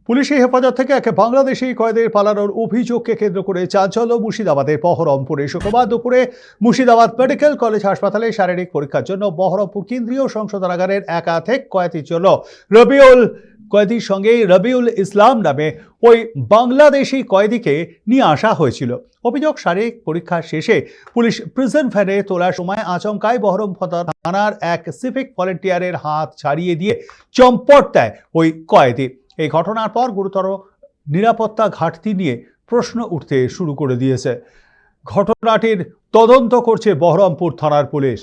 পুলিশি হেফাজত থেকে এক বাংলাদেশি কয়েদির পালানোর অভিযোগকে কেন্দ্র করে চাঞ্চল্য মুর্শিদাবাদের বহরমপুরে। শুক্রবার দুপুরে মুর্শিদাবাদ মেডিকেল কলেজ হাসপাতালে শারীরিক পরীক্ষার জন্য বহরমপুর কেন্দ্রীয় সংশোধনাগারের একাধিক কয়েদির জন্য কয়েদির সঙ্গে রবিউল ইসলাম নামে ওই বাংলাদেশি কয়েদিকে নিয়ে আসা হয়েছিল। অভিযোগ, শারীরিক পরীক্ষা শেষে পুলিশ প্রিজন ভ্যানে তোলার সময় আচমকায় বহরমপুর থানার এক সিভিক ভলেন্টিয়ারের হাত ছাড়িয়ে দিয়ে চম্পট দেয় ওই কয়েদি। এই ঘটনার পর গুরুতর নিরাপত্তা ঘাটতি নিয়ে প্রশ্ন উঠতে শুরু করে দিয়েছে। ঘটনাটির তদন্ত করছে বহরমপুর থানার পুলিশ।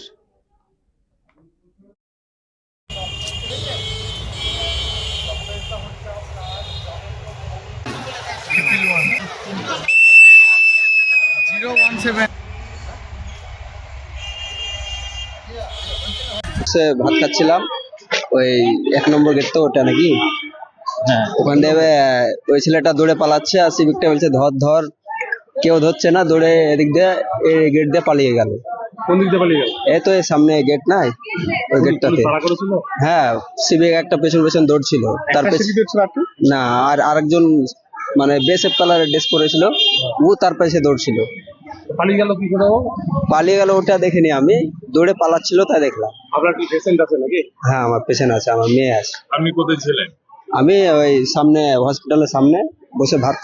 ভাত খাচ্ছিলাম, ওই 1 নম্বর গেট তো ওটা নাকি, হ্যাঁ, ওখান থেকে ওই ছেলেটা দৌড়ে পালাচ্ছে আর সিভিকটা বলছে ধর ধর, কেউ ধরছে না, দৌড়ে এদিক দিয়ে এই গেট দিয়ে পালিয়ে গেল। কোন দিক দিয়ে পালিয়ে গেল? এই তো এই সামনে গেট নাই, ওই গেটটাতে। হ্যাঁ, সিভিক একটা পেছন পেছন দৌড়ছিল, তার না আর আরেকজন মানে বেসেফ কালারের ড্রেস পরেছিল, ও তার পেছনে দৌড়ছিল। পালিয়ে গেল কি করে? পালিয়ে গেল ওটা দেখিনি আমি, দৌড়ে পালাচ্ছিল তাই দেখলাম। আপনার কি পেশেন্ট আছে নাকি? হ্যাঁ, আমার পেশেন্ট আছে, আমার মেয়ে আছে। আপনি কোথায় ছিলেন? আমি ওই সামনে হসপিটালের সামনে বসে ভাত খাচ্ছি।